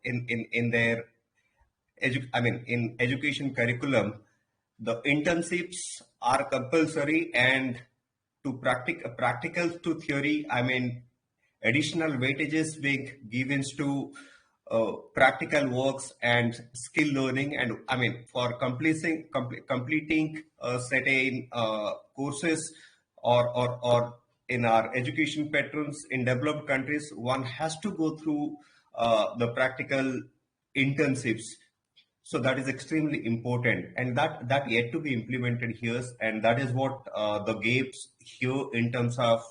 in their in education curriculum, the internships are compulsory, and to practical to theory, I mean, additional weightages being given to practical works and skill learning. And I mean, for completing certain courses or in our education patterns in developed countries, one has to go through the practical internships. So that is extremely important, and that yet to be implemented here, and that is what the gaps here in terms of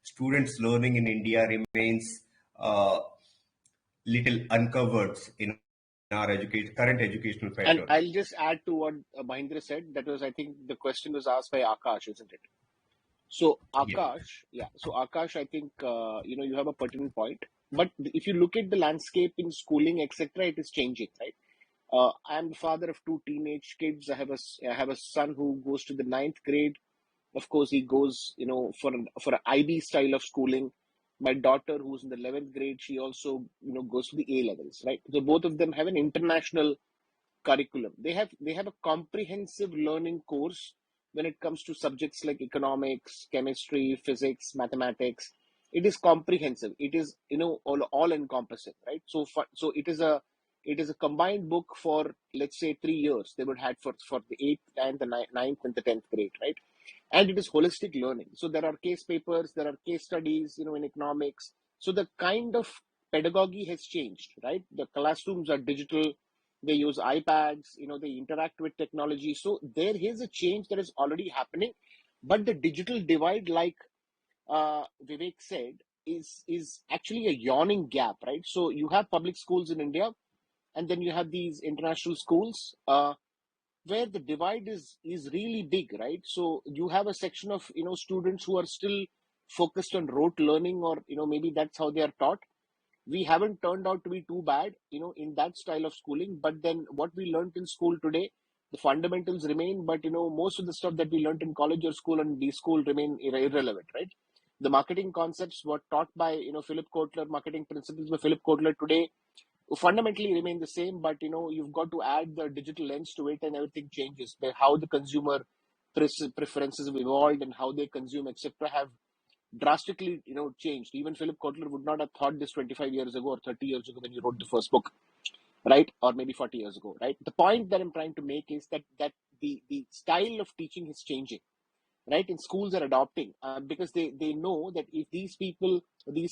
students learning in India remains little uncovered in our current educational And pattern. I'll just add to what Mahendra said. That was, I think, the question was asked by Akash, isn't it? So Akash, I think you have a pertinent point. But if you look at the landscape in schooling, etc., it is changing, right? I am the father of two teenage kids. I have a son who goes to the 9th grade. Of course, he goes, for an IB style of schooling. My daughter, who's in the 11th grade, she also, goes to the A levels, right? So both of them have an international curriculum. They have a comprehensive learning course when it comes to subjects like economics, chemistry, physics, mathematics. It is comprehensive. It is all encompassing, right? So it is a combined book for, let's say, 3 years they would have for the 8th and the 9th and the 10th grade, right? And it is holistic learning. So there are case papers, there are case studies, in economics. So the kind of pedagogy has changed, right? The classrooms are digital. They use iPads, they interact with technology. So there is a change that is already happening. But the digital divide, like Vivek said, is actually a yawning gap, right? So you have public schools in India, and then you have these international schools where the divide is really big, right? So you have a section of students who are still focused on rote learning, or maybe that's how they are taught. We haven't turned out to be too bad, in that style of schooling. But then what we learned in school today, the fundamentals remain, but most of the stuff that we learned in college or school and B school remain irrelevant, right? The marketing concepts were taught by Philip Kotler, marketing principles by Philip Kotler today fundamentally remain the same, but you've got to add the digital lens to it, and everything changes. By how the consumer preferences have evolved and how they consume, etc., have drastically changed. Even Philip Kotler would not have thought this 25 years ago or 30 years ago when he wrote the first book, right? Or maybe 40 years ago, right? The point that I'm trying to make is that the style of teaching is changing, right? And schools are adopting because they know that if these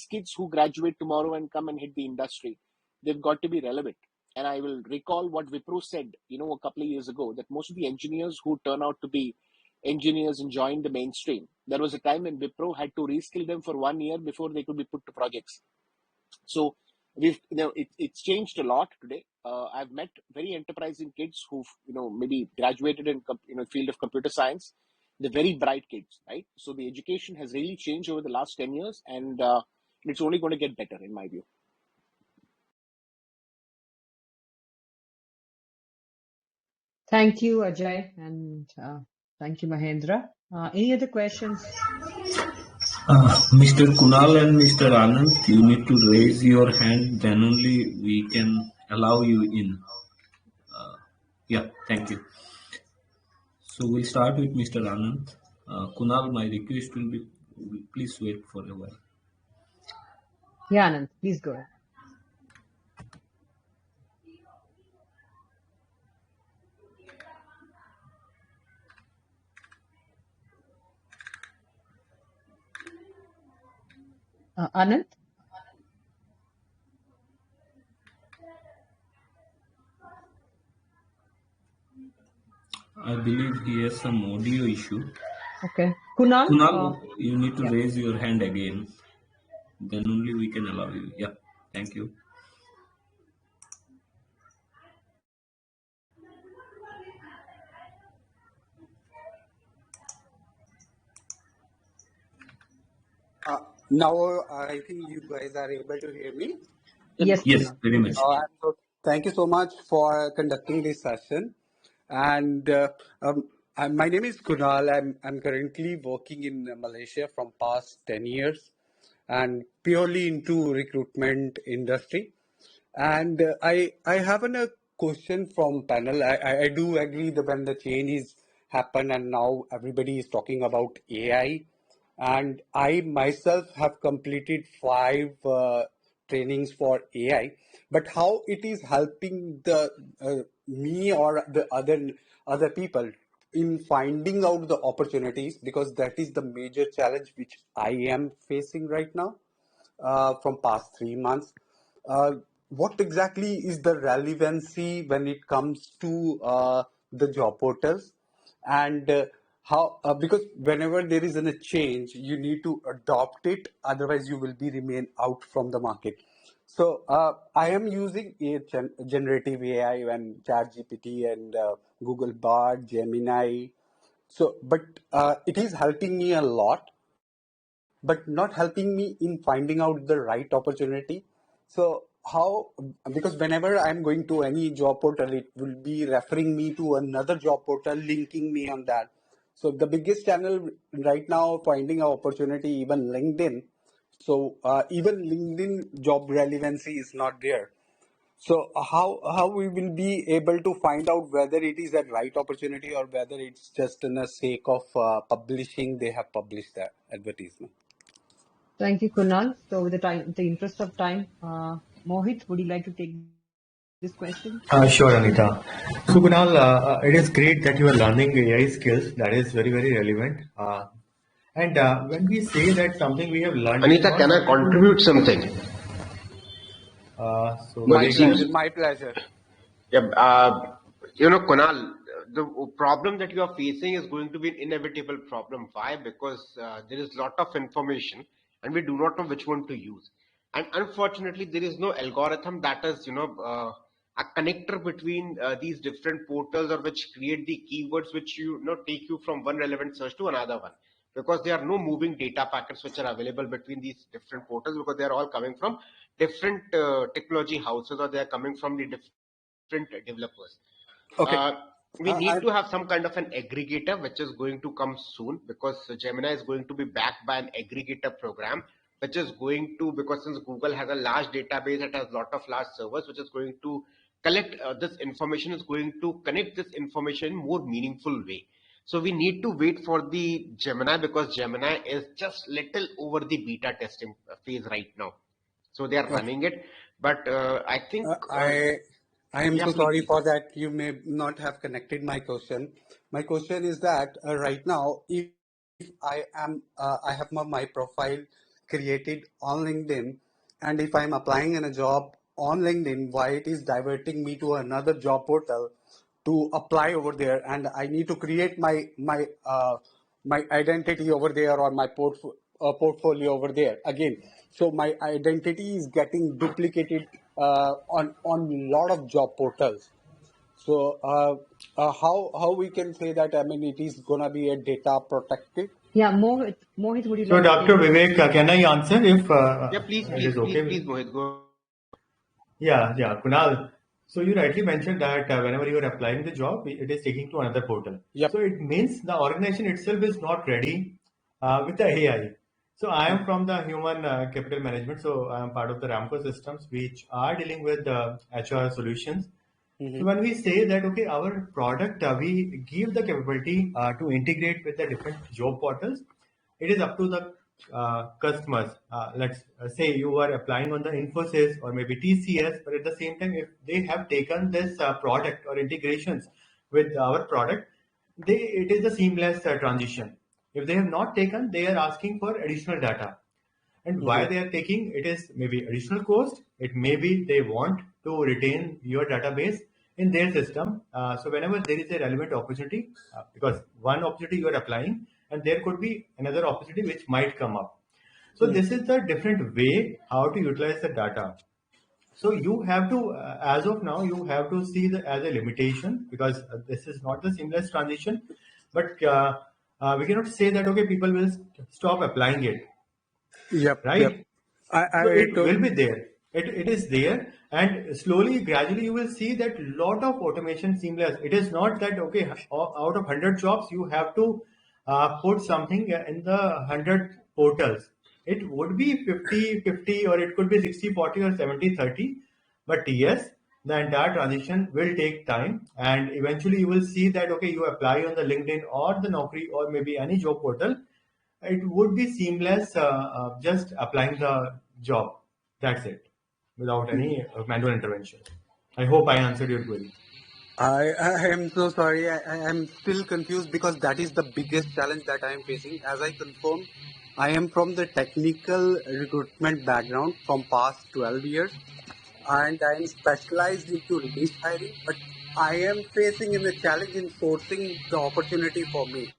kids who graduate tomorrow and come and hit the industry, they've got to be relevant. And I will recall what Wipro said, a couple of years ago, that most of the engineers who turn out to be engineers and join the mainstream, there was a time when Wipro had to reskill them for 1 year before they could be put to projects. So it's changed a lot today. I've met very enterprising kids who've maybe graduated in field of computer science. They're very bright kids, right? So the education has really changed over the last 10 years, and it's only going to get better in my view. Thank you, Ajay, and thank you, Mahendra. Any other questions? Mr. Kunal and Mr. Anand, you need to raise your hand, then only we can allow you in. Yeah, thank you. So we'll start with Mr. Anand. Kunal, my request will be, please wait for a while. Yeah, Anand, please go ahead. Anand? I believe he has some audio issue. Okay. Kunal? Kunal, you need to raise your hand again. Then only we can allow you. Yeah, thank you. Now I think you guys are able to hear me. Yes, very much. Thank you so much for conducting this session. And my name is Kunal. I'm currently working in Malaysia from past 10 years and purely into recruitment industry. And I have a question from panel. I do agree that when the change is happened and now everybody is talking about AI, and I myself have completed 5 trainings for AI, but how it is helping the me or the other people in finding out the opportunities, because that is the major challenge which I am facing right now from past 3 months. What exactly is the relevancy when it comes to the job portals, and how because whenever there is a change you need to adopt it, otherwise you will be remain out from the market. So I am using generative AI and ChatGPT and Google Bard, Gemini. So but it is helping me a lot, but not helping me in finding out the right opportunity. So how, because whenever I'm going to any job portal, it will be referring me to another job portal, linking me on that. So the biggest channel right now finding an opportunity, even LinkedIn. So even LinkedIn job relevancy is not there. So how we will be able to find out whether it is a right opportunity or whether it's just in the sake of publishing, they have published that advertisement. Thank you, Kunal. So with the interest of time, Mohit, would you like to take this question? Sure, Anita. So Kunal, it is great that you are learning AI skills. That is very, very relevant. And when we say that something we have learned... Anita, can I contribute something? My pleasure. Yeah, Kunal, the problem that you are facing is going to be an inevitable problem. Why? Because there is a lot of information and we do not know which one to use. And unfortunately, there is no algorithm that is, a connector between these different portals, or which create the keywords which take you from one relevant search to another one. Because there are no moving data packets which are available between these different portals, because they are all coming from different technology houses, or they are coming from the different developers. Okay. We need to have some kind of an aggregator which is going to come soon, because Gemini is going to be backed by an aggregator program, which is going to, because since Google has a large database, it has a lot of large servers, which is going to collect this information, is going to connect this information in more meaningful way. So we need to wait for the Gemini, because Gemini is just little over the beta testing phase right now. So they are running it, but I think I am so sorry for that. You may not have connected my question. My question is that right now, if I have my profile created on LinkedIn, and if I'm applying in a job on LinkedIn, why it is diverting me to another job portal to apply over there, and I need to create my identity over there, or my portfolio over there again. So my identity is getting duplicated on lot of job portals. So how we can say that, I mean, it is gonna be a data protected? Yeah, Mohit, would you So, like Dr. Vivek, can I answer if Yeah, please, it is okay? please, Mohit, go. Yeah, Kunal. So you rightly mentioned that whenever you are applying the job, it is taking to another portal. Yep. So it means the organization itself is not ready with the AI. So I am from the human capital management. So I am part of the Ramco systems, which are dealing with HR solutions. Mm-hmm. So when we say that, okay, our product, we give the capability to integrate with the different job portals, it is up to the customers. Let's say you are applying on the Infosys or maybe TCS, but at the same time, if they have taken this product or integrations with our product, it is a seamless transition. If they have not taken, they are asking for additional data. And why they are taking it is maybe additional cost. It may be they want to retain your database in their system. So whenever there is a relevant opportunity, because one opportunity you are applying, and there could be another opportunity which might come up. So this is the different way how to utilize the data. So you have to, as of now, you have to see as a limitation, because this is not the seamless transition. But we cannot say that, okay, people will stop applying it. Yep. Right? Yep. So it will be there. It is there, and slowly, gradually, you will see that lot of automation seamless. It is not that, okay, out of 100 jobs, you have to put something in the 100 portals. It would be 50-50, or it could be 60-40 or 70-30. But yes, the entire transition will take time, and eventually you will see that, okay, you apply on the LinkedIn or the Naukri or maybe any job portal, it would be seamless, just applying the job. That's it, without any manual intervention. I hope I answered your query. I am so sorry. I am still confused, because that is the biggest challenge that I am facing. As I confirmed, I am from the technical recruitment background from past 12 years, and I am specialized into niche hiring, but I am facing a challenge in sourcing the opportunity for me.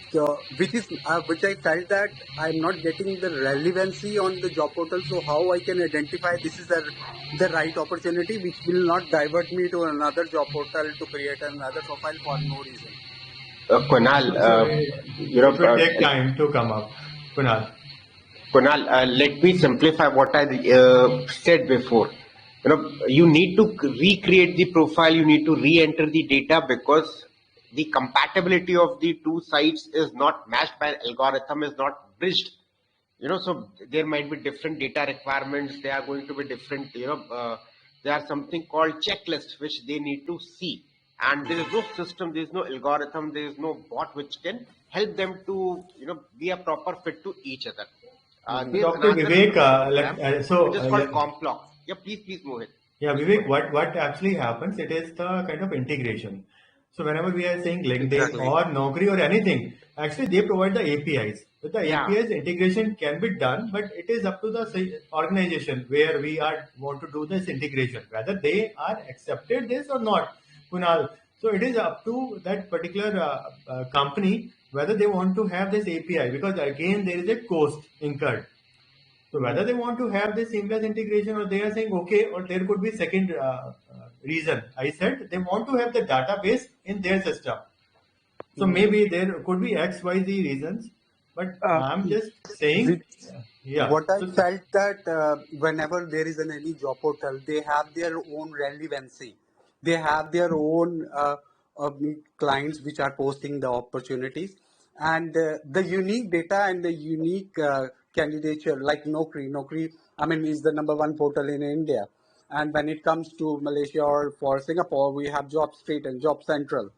So, which I felt that I'm not getting the relevancy on the job portal. So how I can identify this is the right opportunity, which will not divert me to another job portal to create another profile for no reason. Kunal, it will take time to come up. Kunal, let me simplify what I said before. You need to recreate the profile. You need to re-enter the data, because the compatibility of the two sites is not matched by an algorithm, is not bridged. So there might be different data requirements. They are going to be different. There are something called checklists which they need to see, and there is no system, there is no algorithm, there is no bot which can help them to be a proper fit to each other. Dr. Vivek, so it is called Complock. Yeah, please, Mohit. Yeah, Vivek, what actually happens? It is the kind of integration. So whenever we are saying LinkedIn or Naukri or anything, actually they provide the APIs. With the APIs, integration can be done, but it is up to the organization where we want to do this integration, whether they are accepted this or not, Kunal. So it is up to that particular company whether they want to have this API, because again there is a cost incurred. So whether they want to have this seamless integration, or they are saying okay, or there could be second reason. I said they want to have the database in their system. So maybe there could be X, Y, Z reasons, but I'm just saying. What I felt that whenever there is any job portal, they have their own relevancy. They have their own clients which are posting the opportunities, and the unique data and the unique candidature, like Naukri, I mean, is the #1 portal in India. And when it comes to Malaysia or for Singapore, we have JobStreet and Job Central.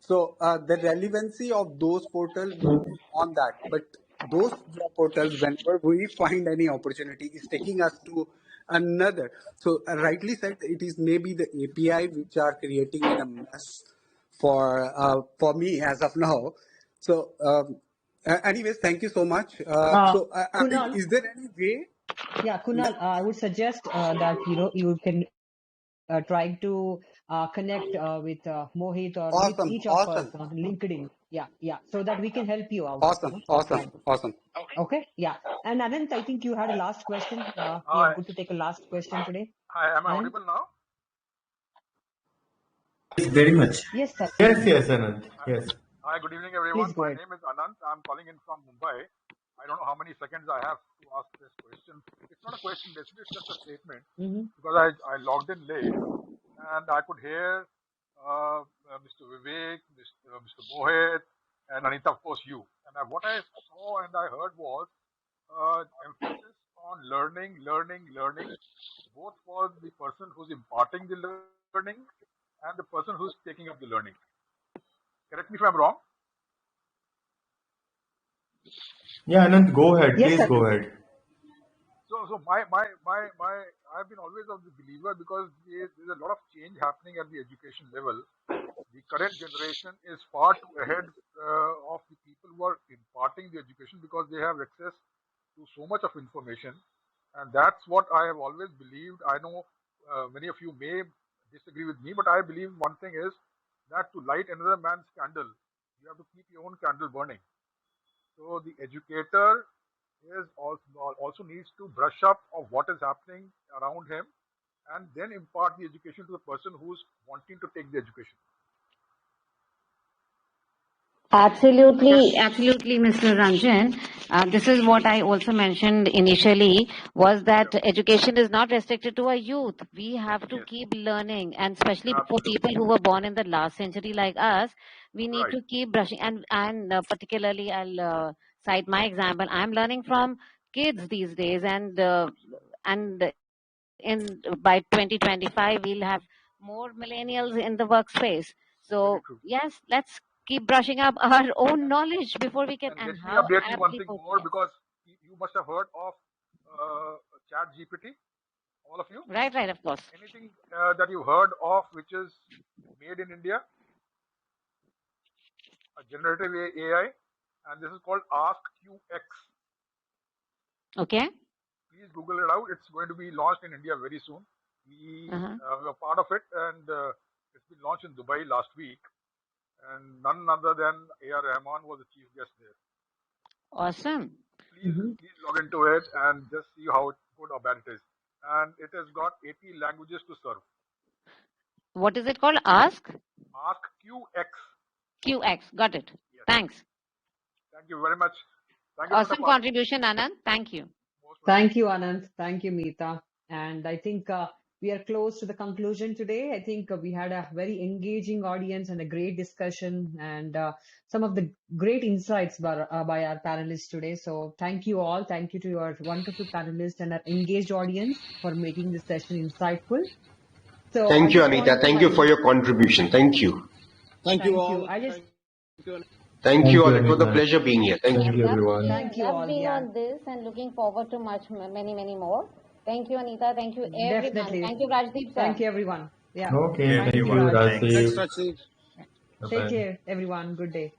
So the relevancy of those portals will be on that. But those job portals, whenever we find any opportunity, is taking us to another. So rightly said, it is maybe the API which are creating a mess for me as of now. So anyways, thank you so much. So Kunal, is there any way? Yeah, Kunal, I would suggest that you can try to connect with Mohit or with Awesome, each of us awesome, on LinkedIn. Yeah, so that we can help you out. awesome, awesome, Offline. awesome. Okay, yeah. And Anant, I think you had a last question. We are Hi, good to take a last question today. am I Anant? audible now? Very much. Yes, sir. Yes, Anand. Yes. Hi, good evening, everyone. Please go My ahead. name is Anant. I'm calling in from Mumbai. I don't know how many seconds I have to ask this question. It's not a question, basically, it's just a statement because I logged in late and I could hear Mr. Vivek, Mr. Mohit, and Anita, of course, you. And what I saw and I heard was emphasis on learning, both for the person who's imparting the learning and the person who's taking up the learning. Correct me if I'm wrong. Yeah, Anand, go ahead. Yes, Please sir. go ahead. So I've been always of the believer because there's a lot of change happening at the education level. The current generation is far too ahead of the people who are imparting the education because they have access to so much of information, and that's what I have always believed. I know many of you may disagree with me, but I believe one thing is that to light another man's candle, you have to keep your own candle burning. So the educator is also needs to brush up of what is happening around him and then impart the education to the person who's wanting to take the education. Absolutely, Mr. Ranjan. This is what I also mentioned initially, was that education is not restricted to our youth. We have to keep learning, and especially for people who were born in the last century like us, we need to keep brushing. And particularly, I'll cite my example. I'm learning from kids these days, and by 2025 we'll have more millennials in the workspace. So yes, let's keep brushing up our own knowledge before we can. And let And me how update you one thing people, more, because you must have heard of Chat GPT, all of you. right, of course. Anything that you heard of which is made in India, a generative AI, and this is called AskQX. Okay. Please Google it out. It's going to be launched in India very soon. We were part of it, and it's been launched in Dubai last week. And none other than A.R. Rahman was the chief guest there. Awesome. Please log into it and just see how good or bad it is. And it has got 80 languages to serve. What is it called? AskQX. QX. Got it. Yes. Thanks. Thank you very much. Thank you, awesome contribution, Anand. Thank you. Thank you, Anand. Thank you, Meeta. And I think we are close to the conclusion today. I think we had a very engaging audience and a great discussion, and some of the great insights by our panelists today. So thank you all. Thank you to your wonderful panelists and our engaged audience for making this session insightful. So thank you, Anita. Thank you for your contribution. Thank you. Thank you all. Thank you all. It was a pleasure being here. Thank you, everyone. Thank you all. Being on this and looking forward to many more. Thank you, Anita. Thank you, everyone. Definitely. Thank you, Rajdeep, sir. Thank you, everyone. Yeah. Okay. Thank you, Rajdeep. Take care, everyone. Good day.